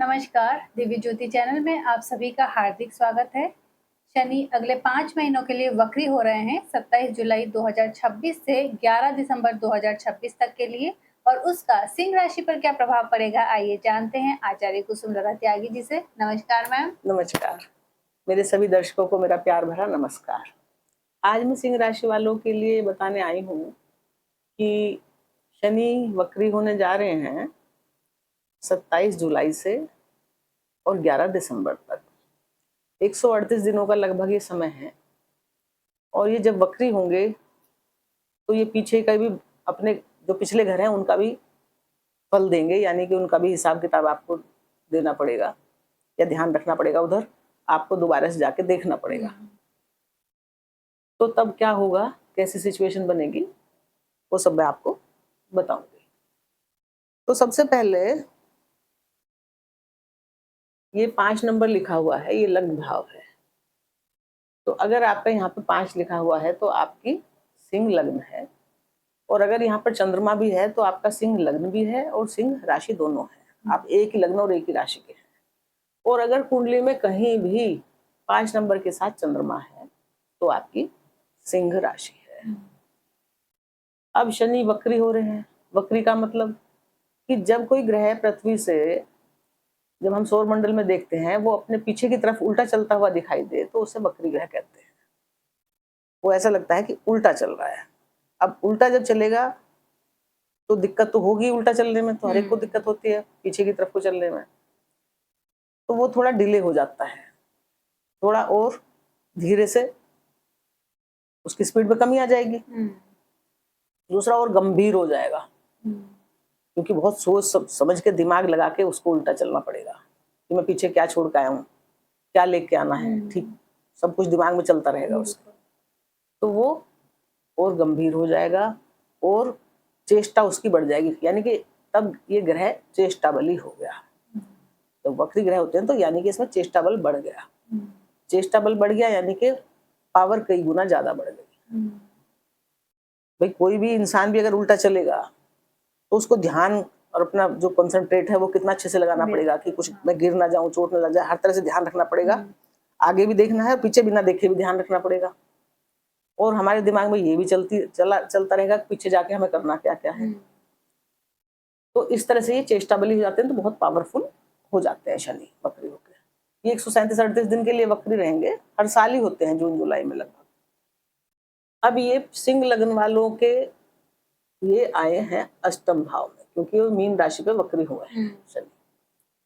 नमस्कार, दिव्य ज्योति चैनल में आप सभी का हार्दिक स्वागत है। शनि अगले 5 महीनों के लिए वक्री हो रहे हैं, 27 जुलाई 2026 से 11 दिसंबर 2026 तक के लिए, और उसका सिंह राशि पर क्या प्रभाव पड़ेगा, आइए जानते हैं आचार्य कुसुमलता त्यागी जी से। नमस्कार मैम। नमस्कार, मेरे सभी दर्शकों को मेरा प्यार भरा नमस्कार। आज मैं सिंह राशि वालों के लिए बताने आई हूँ कि शनि वक्री होने जा रहे हैं 27 जुलाई से और 11 दिसंबर तक। 138 दिनों का लगभग ये समय है, और ये जब वक्री होंगे तो ये पीछे का भी अपने जो पिछले घर हैं उनका भी फल देंगे, यानी कि उनका भी हिसाब किताब आपको देना पड़ेगा या ध्यान रखना पड़ेगा, उधर आपको दोबारा से जाके देखना पड़ेगा। तो तब क्या होगा, कैसी सिचुएशन बनेगी, वो सब मैं आपको बताऊंगी। तो सबसे पहले ये 5 नंबर लिखा हुआ है, ये लग्न भाव है। तो अगर आपका यहाँ पे 5 लिखा हुआ है तो आपकी सिंह लग्न है, और अगर यहाँ पर चंद्रमा भी है तो आपका सिंह लग्न भी है और सिंह राशि दोनों है। आप एक ही लग्न और एक ही राशि के हैं। और अगर कुंडली में कहीं भी 5 नंबर के साथ चंद्रमा है तो आपकी सिंह राशि है। अब शनि वक्री हो रहे हैं। वक्री का मतलब कि जब कोई ग्रह पृथ्वी से, जब हम सौर मंडल में देखते हैं, वो अपने पीछे की तरफ उल्टा चलता हुआ दिखाई दे तो उसे वक्री ग्रह कहते हैं। वो ऐसा लगता है कि उल्टा चल रहा है। अब उल्टा जब चलेगा तो दिक्कत तो होगी, उल्टा चलने में तो हर एक को दिक्कत होती है पीछे की तरफ को चलने में। तो वो थोड़ा डिले हो जाता है, थोड़ा और धीरे से उसकी स्पीड में कमी आ जाएगी। दूसरा, और गंभीर हो जाएगा, क्योंकि बहुत सोच समझ के दिमाग लगा के उसको उल्टा चलना पड़ेगा कि मैं पीछे क्या छोड़ के आया हूँ, क्या लेके आना है, ठीक सब कुछ दिमाग में चलता रहेगा उसका। तो वो और गंभीर हो जाएगा और चेष्टा उसकी बढ़ जाएगी, यानी कि तब ये ग्रह चेष्टा बली हो गया। जब वक्री ग्रह होते हैं तो यानी कि इसमें चेष्टा बल बढ़ गया। चेष्टा बल बढ़ गया यानी कि पावर कई गुना ज्यादा बढ़ गई। भाई कोई भी इंसान भी अगर उल्टा चलेगा तो उसको ध्यान और अपना जो कंसंट्रेट है वो कितना अच्छे से लगाना पड़ेगा कि कुछ मैं गिर ना जाऊं, चोट ना लग जाए, हर तरह से ध्यान रखना पड़ेगा। आगे भी देखना है और पीछे बिना देखे भी ध्यान रखना पड़ेगा। और हमारे दिमाग में ये भी चलता रहेगा पीछे जाके हमें करना क्या क्या है। तो इस तरह से ये चेष्टा बली हो जाते हैं, तो बहुत पावरफुल हो जाते हैं शनि वक्री होकर। ये 137-38 दिन के लिए वक्री रहेंगे, हर साल ही होते हैं जून जुलाई में लगभग। अब ये सिंह लग्न वालों के ये आए हैं अष्टम भाव में, क्योंकि वो मीन राशि पे वक्री हुए हैं शनि।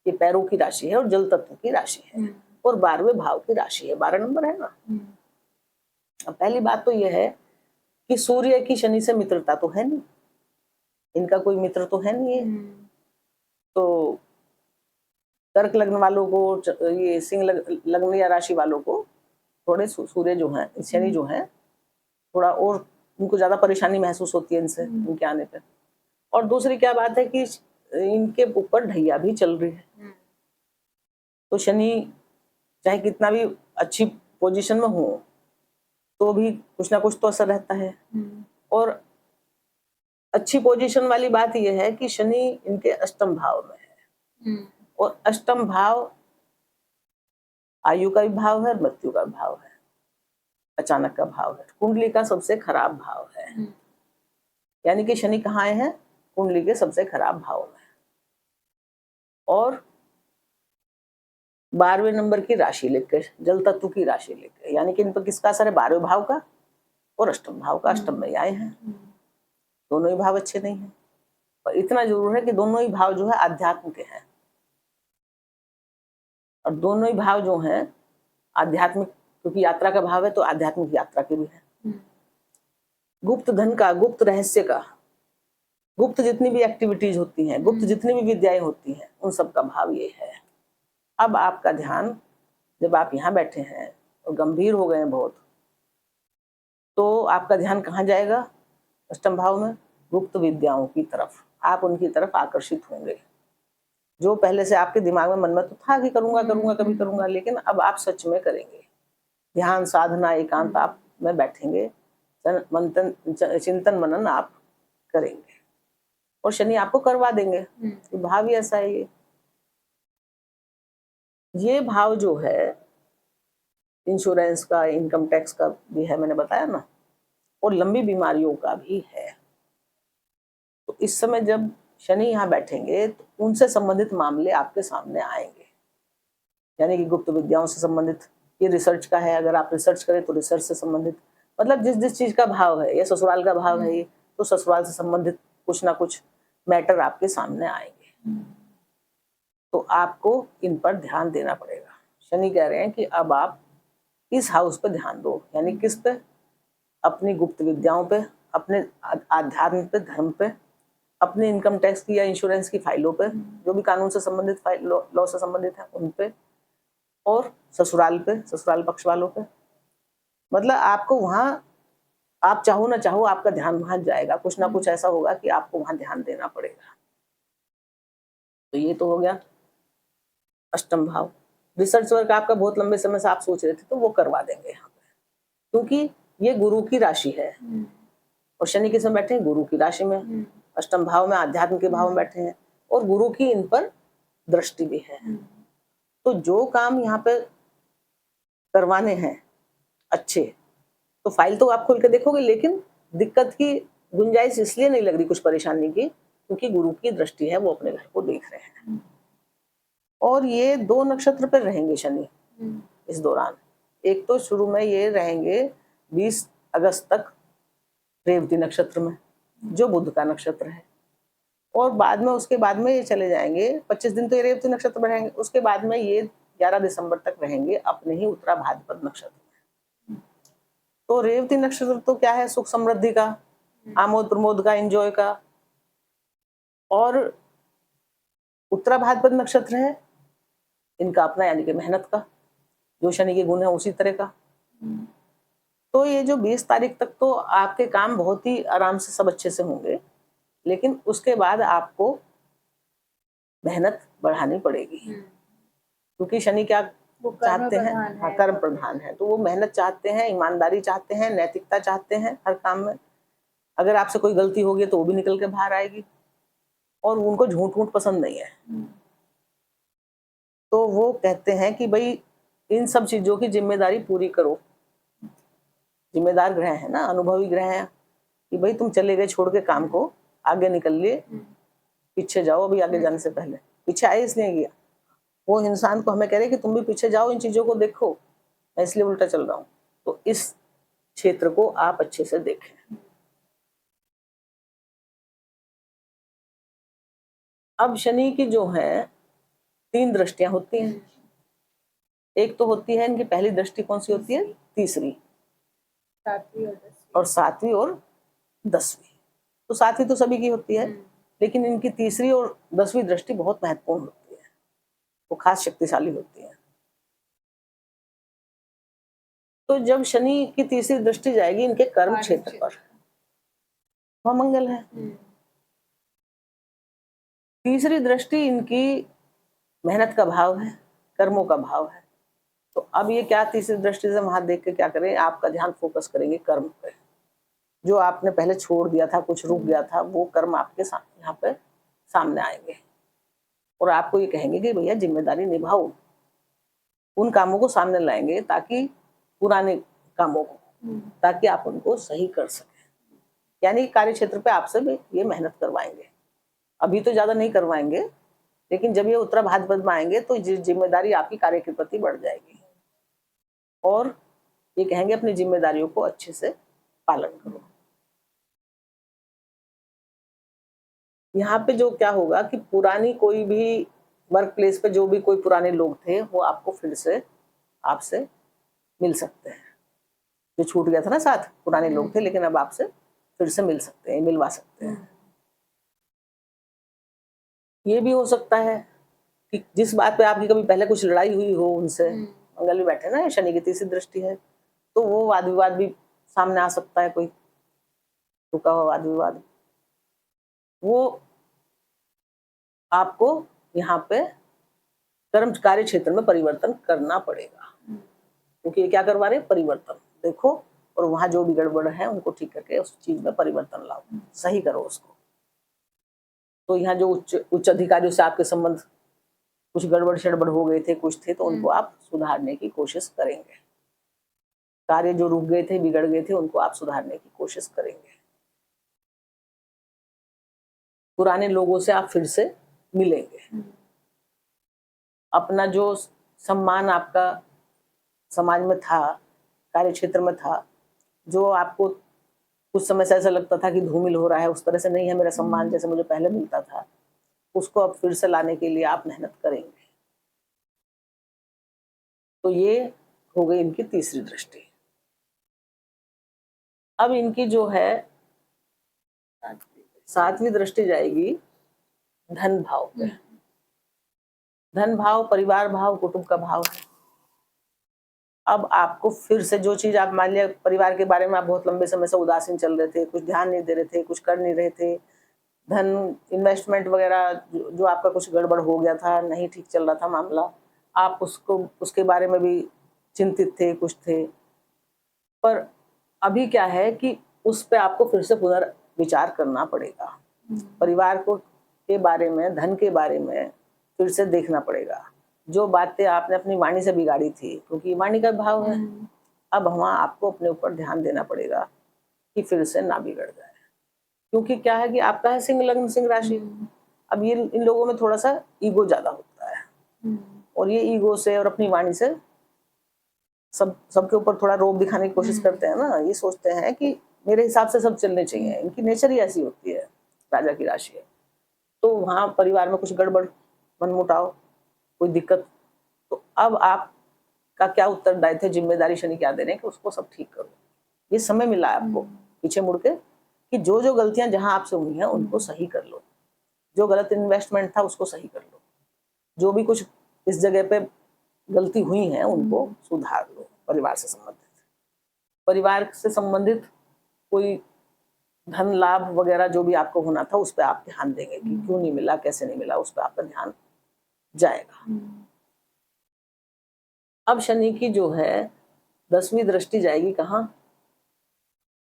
ये पैरों की राशि है और जल तत्व की राशि है और 12वें भाव की राशि है। 12 नंबर है ना। अब पहली बात तो यह है कि सूर्य की शनि से मित्रता तो है नहीं, इनका कोई मित्र तो है नहीं है। तो कर्क लग्न वालों को, ये सिंह लग्न या राशि वालों को थोड़े सूर्य जो है, शनि जो है, थोड़ा और उनको ज्यादा परेशानी महसूस होती है इनसे, इनके आने पे। और दूसरी क्या बात है कि इनके ऊपर ढैया भी चल रही है। तो शनि चाहे कितना भी अच्छी पोजीशन में हो तो भी कुछ ना कुछ तो असर रहता है। और अच्छी पोजीशन वाली बात यह है कि शनि इनके अष्टम भाव में है, और अष्टम भाव आयु का भी भाव है और मृत्यु का भाव है, अचानक का भाव है, कुंडली का सबसे खराब भाव है। यानी कि शनि कहाँ आए हैं, कुंडली के सबसे खराब भाव में। और 12वें नंबर की राशि लेकर, जल तत्व की राशि लेकर, यानी कि इन पर किसका असर है, 12वें भाव का और अष्टम भाव का। अष्टम में आए हैं, दोनों ही भाव अच्छे नहीं है। पर इतना जरूर है कि दोनों ही भाव जो है आध्यात्म के हैं, और दोनों ही भाव जो हैं आध्यात्मिक, क्योंकि यात्रा का भाव है तो आध्यात्मिक यात्रा के भी है। गुप्त धन का, गुप्त रहस्य का, गुप्त जितनी भी एक्टिविटीज होती हैं, गुप्त जितनी भी विद्याएं होती हैं, उन सब का भाव ये है। अब आपका ध्यान, जब आप यहाँ बैठे हैं और गंभीर हो गए हैं बहुत, तो आपका ध्यान कहाँ जाएगा, अष्टम भाव में, गुप्त विद्याओं की तरफ। आप उनकी तरफ आकर्षित होंगे। जो पहले से आपके दिमाग में मन में तो था कि करूंगा करूंगा कभी करूंगा, लेकिन अब आप सच में करेंगे। ध्यान साधना एकांत आप में बैठेंगे, चिंतन मनन आप करेंगे, और शनि आपको करवा देंगे कि भाव ही ऐसा है ये। ये भाव जो है इंश्योरेंस का, इनकम टैक्स का भी है, मैंने बताया ना, और लंबी बीमारियों का भी है। तो इस समय जब शनि यहाँ बैठेंगे तो उनसे संबंधित मामले आपके सामने आएंगे, यानी कि गुप्त विद्याओं से संबंधित। ये रिसर्च का है, अगर आप रिसर्च करें तो रिसर्च से संबंधित, मतलब जिस जिस चीज का भाव है, ये ससुराल का भाव है, ये तो ससुराल से संबंधित कुछ ना कुछ मैटर आपके सामने आएंगे। तो आपको इन पर ध्यान देना पड़ेगा। शनि कह रहे हैं कि अब आप इस हाउस पे ध्यान दो, यानी किस पे? अपनी गुप्त विद्याओं पे, अपने आध्यात्म पे, धर्म पे, अपने इनकम टैक्स की या इंश्योरेंस की फाइलों पे, जो भी कानून से संबंधित फाइल, लॉ से संबंधित है उन पे, और ससुराल पे, ससुराल पक्ष वालों पे। मतलब आपको वहां, आप चाहो ना चाहो, आपका ध्यान वहां जाएगा, कुछ ना कुछ ऐसा होगा कि आपको वहां ध्यान देना पड़ेगा। तो ये तो हो गया अष्टम भाव। रिसर्च वर्क आपका बहुत लंबे समय से आप सोच रहे थे तो वो करवा देंगे यहाँ पे, क्योंकि ये गुरु की राशि है और शनि किस में बैठे हैं? गुरु की राशि में, अष्टम भाव में, आध्यात्म के भाव में बैठे हैं, और गुरु की इन पर दृष्टि भी है। तो जो काम यहाँ पे करवाने हैं अच्छे, तो फाइल तो आप खोल के देखोगे, लेकिन दिक्कत की गुंजाइश इसलिए नहीं लग रही, कुछ परेशानी की, क्योंकि गुरु की दृष्टि है, वो अपने घर को देख रहे हैं। और ये 2 नक्षत्र पर रहेंगे शनि इस दौरान। एक तो शुरू में ये रहेंगे 20 अगस्त तक रेवती नक्षत्र में, जो बुध का नक्षत्र है, और बाद में, उसके बाद में ये चले जाएंगे 25 दिन तो ये रेवती नक्षत्र में रहेंगे, उसके बाद में ये 11 दिसंबर तक रहेंगे अपने ही उत्तरा भाद्रपद नक्षत्र में। तो रेवती नक्षत्र तो क्या है? सुख समृद्धि का, आमोद प्रमोद का, एंजॉय का। और उत्तरा भाद्रपद नक्षत्र है इनका अपना, यानी कि मेहनत का, जो शनि के गुण है उसी तरह का। तो ये जो 20 तारीख तक तो आपके काम बहुत ही आराम से सब अच्छे से होंगे, लेकिन उसके बाद आपको मेहनत बढ़ानी पड़ेगी, क्योंकि शनि क्या चाहते हैं? हाँ, कर्म प्रधान है, तो वो मेहनत चाहते हैं, ईमानदारी चाहते हैं, नैतिकता चाहते हैं हर काम में। अगर आपसे कोई गलती होगी तो वो भी निकल के बाहर आएगी, और उनको झूठ मूठ पसंद नहीं है। तो वो कहते हैं कि भाई इन सब चीजों की जिम्मेदारी पूरी करो। जिम्मेदार ग्रह है ना, अनुभवी ग्रह है, कि भाई तुम चले गए छोड़ के काम को, आगे निकल लिए, पीछे जाओ अभी आगे जाने से पहले। पीछे आए इसलिए गया, वो इंसान को हमें कह रहे कि तुम भी पीछे जाओ, इन चीजों को देखो, मैं इसलिए उल्टा चल रहा हूं। तो इस क्षेत्र को आप अच्छे से देखें। अब शनि की जो है 3 दृष्टियां होती हैं। एक तो होती है इनकी पहली दृष्टि, कौन सी होती है? तीसरी, 7वीं और 10वीं। तो 7वीं तो सभी की होती है, लेकिन इनकी तीसरी और 10वीं दृष्टि बहुत महत्वपूर्ण होती है, वो खास शक्तिशाली होती है। तो जब शनि की तीसरी दृष्टि जाएगी इनके कर्म क्षेत्र पर, वह मंगल है। तीसरी दृष्टि इनकी मेहनत का भाव है, कर्मों का भाव है। तो अब ये क्या, तीसरी दृष्टि से वहां देख के क्या करें? आपका ध्यान फोकस करेंगे कर्म पे। जो आपने पहले छोड़ दिया था, कुछ रुक गया था, वो कर्म आपके सामने यहाँ पे सामने आएंगे, और आपको ये कहेंगे कि भैया जिम्मेदारी निभाओ। उन कामों को सामने लाएंगे, ताकि पुराने कामों को, ताकि आप उनको सही कर सकें। यानी कार्य क्षेत्र पे आपसे भी ये मेहनत करवाएंगे। अभी तो ज्यादा नहीं करवाएंगे, लेकिन जब ये उत्तरा भाद्रपद में आएंगे तो जिम्मेदारी आपकी कार्य के प्रति बढ़ जाएगी, और ये कहेंगे अपनी जिम्मेदारियों को अच्छे से पालन करो। यहाँ पे जो क्या होगा कि पुरानी कोई भी वर्क प्लेस पे जो भी कोई पुराने लोग थे, वो आपको फिर से आपसे मिल सकते हैं। जो छूट गया था ना साथ, पुराने लोग थे, लेकिन अब आपसे फिर से मिल सकते हैं, मिलवा सकते हैं। ये भी हो सकता है कि जिस बात पे आपकी कभी पहले कुछ लड़ाई हुई हो उनसे, मंगल भी बैठे ना, शनि की तीसरी दृष्टि है, तो वो वाद विवाद भी सामने आ सकता है, कोई रुका हुआ वाद विवाद, वो आपको यहाँ पे कर्म कार्य क्षेत्र में परिवर्तन करना पड़ेगा, क्योंकि ये क्या करवा रहे हैं? परिवर्तन देखो, और वहां जो भी गड़बड़ है उनको ठीक करके उस चीज में परिवर्तन लाओ, सही करो उसको। तो यहाँ जो उच्च अधिकारियों से आपके संबंध कुछ गड़बड़ शड़बड़ हो गए थे, कुछ थे, तो उनको आप सुधारने की कोशिश करेंगे। कार्य जो रुक गए थे, बिगड़ गए थे, उनको आप सुधारने की कोशिश करेंगे। पुराने लोगों से आप फिर से मिलेंगे। अपना जो सम्मान आपका समाज में था, कार्य क्षेत्र में था, जो आपको कुछ समय से ऐसा लगता था कि धूमिल हो रहा है, उस तरह से नहीं है मेरा सम्मान जैसे मुझे पहले मिलता था, उसको अब फिर से लाने के लिए आप मेहनत करेंगे। तो ये हो गई इनकी तीसरी दृष्टि। अब इनकी जो है सातवीं दृष्टि जाएगी धन भाव पे। धन भाव परिवार भाव, कुटुंब का भाव है। अब आपको फिर से जो चीज आप मान लिया परिवार के बारे में आप बहुत लंबे समय से उदासीन चल रहे थे, कुछ ध्यान नहीं दे रहे थे, कुछ कर नहीं रहे थे, धन इन्वेस्टमेंट वगैरह जो आपका कुछ गड़बड़ हो गया था, नहीं ठीक चल रहा था मामला, आप उसके बारे में भी चिंतित थे, कुछ थे, पर अभी क्या है कि उस पे आपको फिर से पुनर्विचार करना पड़ेगा। परिवार के बारे में, धन के बारे में फिर से देखना पड़ेगा। जो बातें आपने अपनी वाणी से बिगाड़ी थी, क्योंकि वाणी का भाव है, अब वहां आपको अपने ऊपर ध्यान देना पड़ेगा कि फिर से ना बिगड़ जाए। क्योंकि क्या है कि आपका है सिंह लग्न, सिंह राशि। अब ये इन लोगों में थोड़ा सा ईगो ज्यादा होता है, और ये ईगो से और अपनी वाणी से सबके ऊपर थोड़ा रोब दिखाने की कोशिश करते हैं ना। ये सोचते हैं कि मेरे हिसाब से सब चलने चाहिए, इनकी नेचर ही ऐसी होती है, राजा की राशि है। तो वहां परिवार में कुछ गड़बड़, मनमुटाव, कोई दिक्कत, तो अब आपका क्या उत्तरदायित्व है, जिम्मेदारी शनि क्या दे रहे हैं कि उसको सब ठीक करो। ये समय मिला है आपको पीछे मुड़ के कि जो जो गलतियां जहां आपसे हुई हैं उनको सही कर लो, जो गलत इन्वेस्टमेंट था उसको सही कर लो, जो भी कुछ इस जगह पे गलती हुई है उनको सुधार लो। परिवार से संबंधित कोई धन लाभ वगैरह जो भी आपको होना था उस पर आप ध्यान देंगे कि क्यों नहीं मिला, कैसे नहीं मिला, उस पर आपका ध्यान जाएगा। अब शनि की जो है 10वीं दृष्टि जाएगी कहाँ?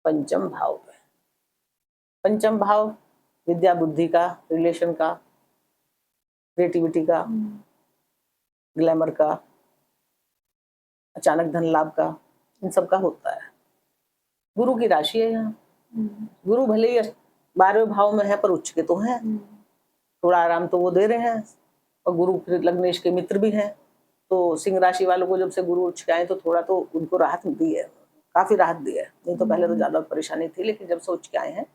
पंचम भाव पे। पंचम भाव विद्या बुद्धि का, रिलेशन का, क्रिएटिविटी का, ग्लैमर का, अचानक धन लाभ का, इन सब का होता है। गुरु की राशि है यहाँ। गुरु भले ही 12वें भाव में है पर उच्च के तो है, थोड़ा आराम तो वो दे रहे हैं, और गुरु फिर लग्नेश के मित्र भी हैं। तो सिंह राशि वालों को जब से गुरु उच्च के आए तो थोड़ा तो उनको राहत दी है, काफी राहत दी है। नहीं तो पहले तो ज्यादा परेशानी थी, लेकिन जब से उच्च के आए हैं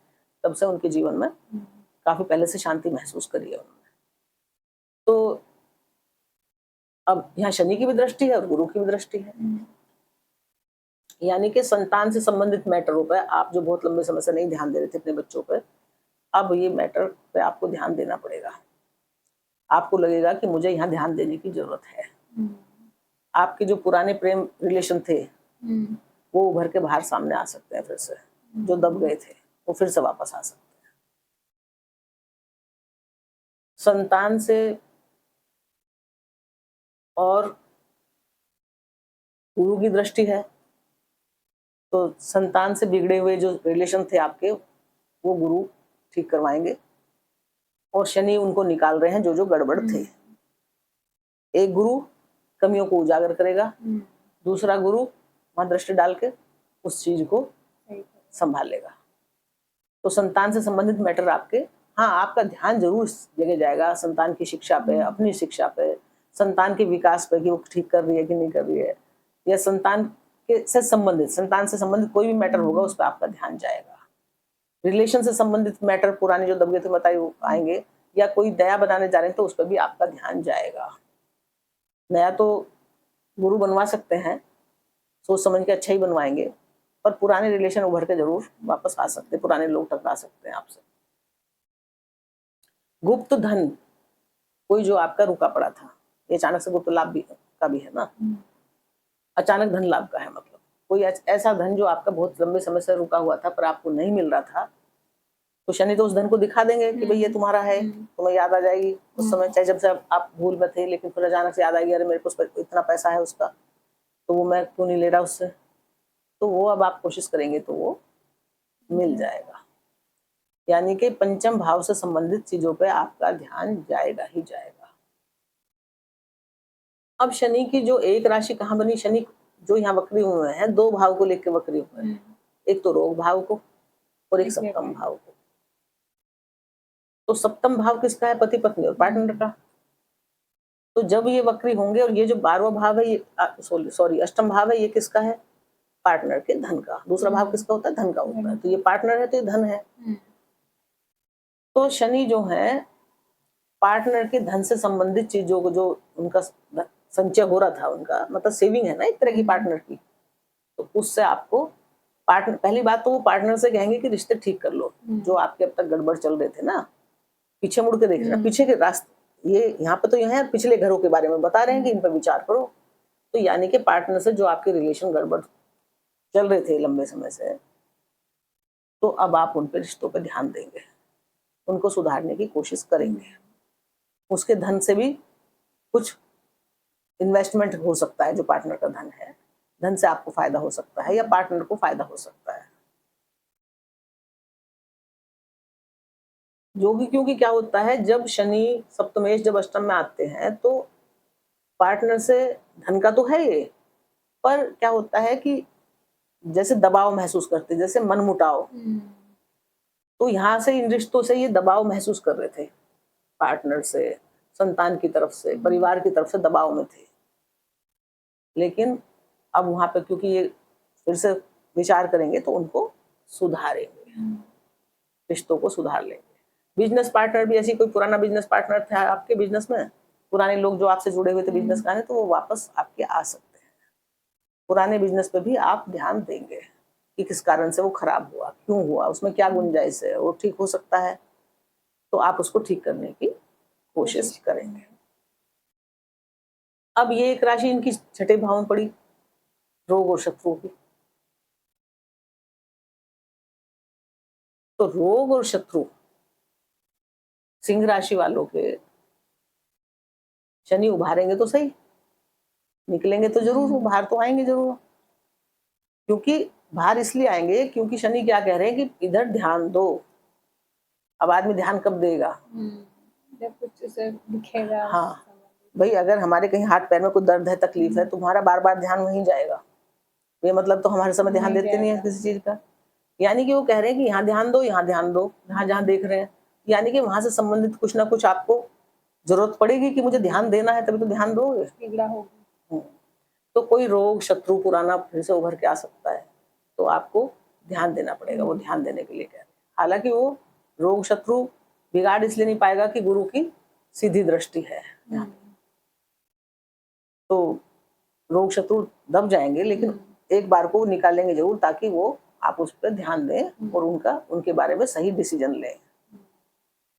तब से उनके जीवन में काफी पहले से शांति महसूस करी है उन्होंने। तो अब यहाँ शनि की भी दृष्टि है और गुरु की भी दृष्टि है, यानी कि संतान से संबंधित मैटरों पर आप जो बहुत लंबे समय से नहीं ध्यान दे रहे थे अपने बच्चों पर, अब ये मैटर पे आपको ध्यान देना पड़ेगा। आपको लगेगा कि मुझे यहाँ ध्यान देने की जरूरत है। आपके जो पुराने प्रेम रिलेशन थे वो उभर के बाहर सामने आ सकते हैं, फिर से जो दब गए थे वो फिर से वापस आ सकते हैं। संतान से और गुरु की दृष्टि है, तो संतान से बिगड़े हुए जो रिलेशन थे आपके वो गुरु ठीक करवाएंगे, और शनि उनको निकाल रहे हैं जो जो गड़बड़ थे। एक गुरु कमियों को उजागर करेगा, दूसरा गुरु वहां दृष्टि डाल के उस चीज को संभालेगा। तो संतान से संबंधित मैटर आपके, हाँ आपका ध्यान जरूर इस जगह जाएगा, संतान की शिक्षा पे, अपनी शिक्षा पे, संतान के विकास पे कि वो ठीक कर रही है कि नहीं कर रही है, या संतान से संबंधित कोई भी मैटर होगा उस पर आपका ध्यान जाएगा। रिलेशन से संबंधित मैटर पुराने जो दब गए थे बताइए वो आएंगे, या कोई नया बनाने जा रहे हैं तो उस पर भी आपका ध्यान जाएगा। नया तो गुरु बनवा सकते हैं, सोच समझ के अच्छा ही बनवाएंगे, पर पुराने रिलेशन उभर के जरूर वापस आ सकते हैं, पुराने लोग टकरा सकते हैं आपसे। गुप्त धन कोई जो आपका रुका पड़ा था, ये अचानक से गुप्त लाभ भी का भी है ना, अचानक धन लाभ का है, मतलब कोई ऐसा धन जो आपका बहुत लंबे समय से रुका हुआ था पर आपको नहीं मिल रहा था, तो शनि तो उस धन को दिखा देंगे कि भाई ये तुम्हारा है, तुम्हें याद आ जाएगी उस समय, चाहे जब से आप भूल में थे, लेकिन फिर अचानक से याद आएगी अरे मेरे को इतना पैसा है उसका, तो वो मैं क्यों नहीं ले रहा उससे, तो वो अब आप कोशिश करेंगे तो वो मिल जाएगा। यानी कि पंचम भाव से संबंधित चीजों पे आपका ध्यान जाएगा ही जाएगा। अब शनि की जो एक राशि कहाँ बनी, शनि जो यहाँ वक्री हुए हैं 2 भाव को लेकर वक्री हुए हैं, एक तो रोग भाव को और एक सप्तम भाव को। तो सप्तम भाव किसका है, पति पत्नी और पार्टनर का। तो जब ये वक्री होंगे और ये जो 12वां भाव है ये सॉरी अष्टम भाव है, ये किसका है, पार्टनर के धन का। दूसरा भाव किसका होता है, धन का होता है। तो ये पार्टनर है तो ये धन है। तो शनि जो है पार्टनर के धन से संबंधित चीजों को, जो उनका संचय हो रहा था, उनका मतलब सेविंग है ना एक तरह की पार्टनर की, तो उससे आपको पार्टनर, पहली बात तो वो पार्टनर से कहेंगे कि रिश्ते ठीक कर लो, जो आपके अब तक गड़बड़ चल रहे थे ना, पीछे मुड़ के देख लेना, पीछे के रास्ते, ये यहाँ पे तो यह है पिछले घरों के बारे में बता रहे हैं कि इन पर विचार करो। तो यानी कि पार्टनर से जो आपके रिलेशन गड़बड़ चल रहे थे लंबे समय से, तो अब आप उन पे रिश्तों पे ध्यान देंगे, उनको सुधारने की कोशिश करेंगे। उसके धन से भी कुछ इन्वेस्टमेंट हो सकता है, जो पार्टनर का धन है, धन से आपको फायदा हो सकता है या पार्टनर को फायदा हो सकता है। जो भी, क्योंकि क्या होता है जब शनि सप्तमेश जब अष्टम में आते हैं तो पार्टनर से धन का तो है ये, पर क्या होता है कि जैसे दबाव महसूस करते, जैसे मनमुटाव, तो यहाँ से इन रिश्तों से ये दबाव महसूस कर रहे थे, पार्टनर से, संतान की तरफ से, परिवार की तरफ से दबाव में थे। लेकिन अब वहां पे क्योंकि ये फिर से विचार करेंगे तो उनको सुधारेंगे, रिश्तों को सुधार लेंगे। बिजनेस पार्टनर भी, ऐसी कोई पुराना बिजनेस पार्टनर था आपके बिजनेस में, पुराने लोग जो आपसे जुड़े हुए थे बिजनेस का, तो वो वापस आपके आ सकते हैं। पुराने बिजनेस पे भी आप ध्यान देंगे कि किस कारण से वो खराब हुआ, क्यों हुआ, उसमें क्या गुंजाइश है, वो ठीक हो सकता है तो आप उसको ठीक करने की कोशिश करेंगे। अब ये एक राशि इनकी छठे भाव में पड़ी, रोग और शत्रुओं की। तो रोग और शत्रु सिंह राशि वालों के शनि उभारेंगे तो सही, निकलेंगे तो जरूर, बाहर तो आएंगे जरूर। क्योंकि बाहर इसलिए आएंगे क्योंकि शनि क्या कह रहे हैं कि इधर ध्यान दो। अब आदमी ध्यान कब देगा, जब कुछ उसे दिखेगा। हाँ भाई, अगर हमारे कहीं हाथ पैर में कोई दर्द है, तकलीफ है, तो हमारा बार बार ध्यान वहीं जाएगा। ये मतलब तो हमारे समय ध्यान देते नहीं है किसी चीज का। यानी कि वो कह रहे हैं कि यहाँ ध्यान दो, यहाँ ध्यान दो, जहाँ जहाँ देख रहे हैं, यानी कि वहां से संबंधित कुछ ना कुछ आपको जरूरत पड़ेगी कि मुझे ध्यान देना है, तभी तो ध्यान दोगे। तो कोई रोग शत्रु पुराना फिर से उभर के आ सकता है, तो आपको ध्यान देना पड़ेगा। वो ध्यान देने के लिए कह रहे हैं। हालांकि वो रोग शत्रु बिगाड़ इसलिए नहीं पाएगा कि गुरु की सीधी दृष्टि है, तो रोग शत्रु दब जाएंगे, लेकिन एक बार को निकालेंगे जरूर, ताकि वो आप उस पर ध्यान दें और उनके बारे में सही डिसीजन लें,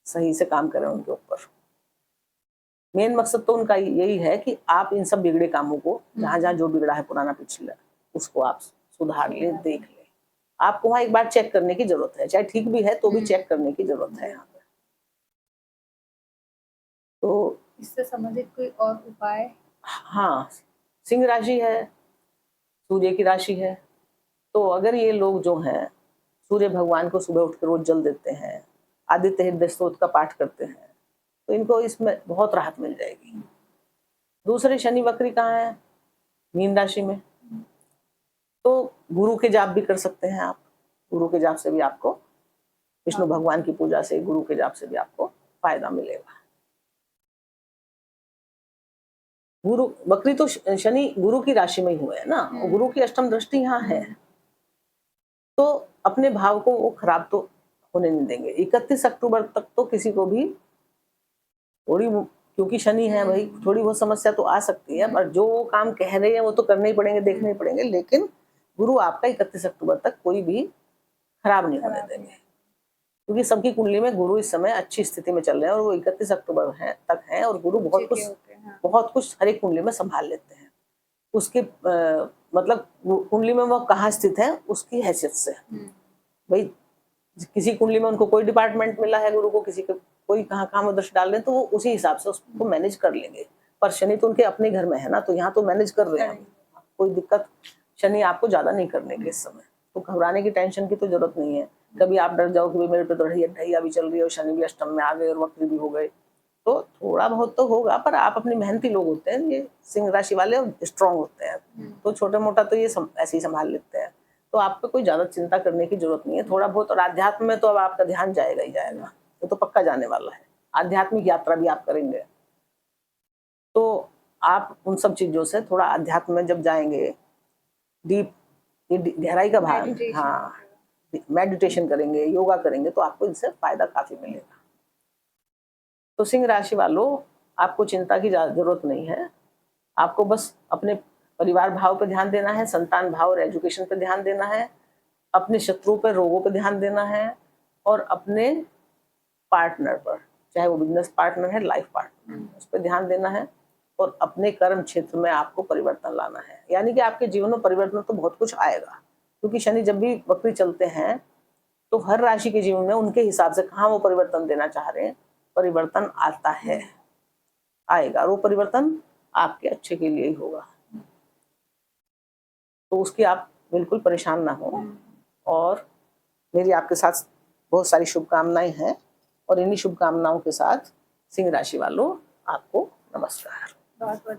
सही से काम करें उनके ऊपर। मेन मकसद तो उनका यही है कि आप इन सब बिगड़े कामों को, जहां जहां जो बिगड़ा है पुराना पिछला, उसको आप सुधार लें, देख लें। आपको वहां एक बार चेक करने की जरूरत है, चाहे ठीक भी है तो भी चेक करने की जरूरत है यहाँ पे। तो इससे संबंधित कोई और उपाय? हाँ, सिंह राशि है, सूर्य की राशि है, तो अगर ये लोग जो हैं सूर्य भगवान को सुबह उठकर रोज जल देते हैं, आदित्य हृदय स्तोत्र का पाठ करते हैं, तो इनको इसमें बहुत राहत मिल जाएगी। दूसरे शनि वक्री कहाँ है, मीन राशि में, तो गुरु के जाप भी कर सकते हैं आप। गुरु के जाप से भी आपको, विष्णु भगवान की पूजा से, गुरु के जाप से भी आपको फायदा मिलेगा। गुरु वक्री तो शनि गुरु की राशि में ही हुए है ना, और गुरु की अष्टम दृष्टि यहाँ है, तो अपने भाव को वो खराब तो होने नहीं देंगे। 31 अक्टूबर तक तो किसी को भी थोड़ी, क्योंकि शनि है भाई, थोड़ी बहुत समस्या तो आ सकती है, पर जो वो काम कह रहे हैं वो तो करने ही पड़ेंगे, देखने ही पड़ेंगे। लेकिन गुरु आपका 31 अक्टूबर तक कोई भी खराब नहीं होने देंगे, क्योंकि सबकी कुंडली में गुरु इस समय अच्छी स्थिति में चल रहे हैं, और वो 31 अक्टूबर तक है, और गुरु बहुत कुछ हर एक कुंडली में संभाल लेते हैं। उसके मतलब कुंडली में वो कहाँ स्थित है उसकी हैसियत से। भाई किसी कुंडली में उनको कोई डिपार्टमेंट मिला है गुरु को, किसी को कोई कहाँ वो दृष्टि डाल रहे हैं, तो वो उसी हिसाब से उसको मैनेज कर लेंगे। पर शनि तो उनके अपने घर में है ना, तो यहाँ तो मैनेज कर रहे हैं, कोई दिक्कत शनि आपको ज्यादा नहीं करने के इस समय। तो घबराने की, टेंशन की तो जरूरत नहीं है। कभी आप डर जाओ कि मेरे पे तो ढैया भी चल रही है और शनि भी अष्टम में आ गए और वक्री भी हो गए, तो थोड़ा बहुत तो होगा, पर आप अपनी मेहनती लोग होते हैं, ये सिंह राशि वाले स्ट्रांग होते हैं, तो छोटा मोटा तो ये ऐसे ही संभाल लेते हैं। तो आपको कोई ज्यादा चिंता करने की जरूरत नहीं है। थोड़ा बहुत, और आध्यात्म में तो अब आपका ध्यान जाएगा ही जाएगा, वो तो पक्का जाने वाला है। आध्यात्मिक यात्रा भी आप करेंगे, तो आप उन सब चीजों से थोड़ा अध्यात्म में जब जाएंगे, डीप, ये गहराई का भाव, हाँ, मेडिटेशन करेंगे, योगा करेंगे, तो आपको इनसे फायदा काफी मिलेगा। तो सिंह राशि वालों, आपको चिंता की जरूरत नहीं है। आपको बस अपने परिवार भाव पर ध्यान देना है, संतान भाव और एजुकेशन पर ध्यान देना है, अपने शत्रु पर, रोगों पर ध्यान देना है, और अपने पार्टनर पर, चाहे वो बिजनेस पार्टनर है, लाइफ पार्टनर, उस पर ध्यान देना है, और अपने कर्म क्षेत्र में आपको परिवर्तन लाना है। यानी कि आपके जीवन में परिवर्तन तो बहुत कुछ आएगा, क्योंकि शनि जब भी वक्री चलते हैं तो हर राशि के जीवन में उनके हिसाब से कहाँ वो परिवर्तन देना चाह रहे हैं, परिवर्तन आता है, आएगा, और वो परिवर्तन आपके अच्छे के लिए ही होगा। तो उसकी आप बिल्कुल परेशान ना हो, और मेरी आपके साथ बहुत सारी शुभकामनाएं हैं, और इन्हीं शुभकामनाओं के साथ सिंह राशि वालों, आपको नमस्कार। बहुत बहुत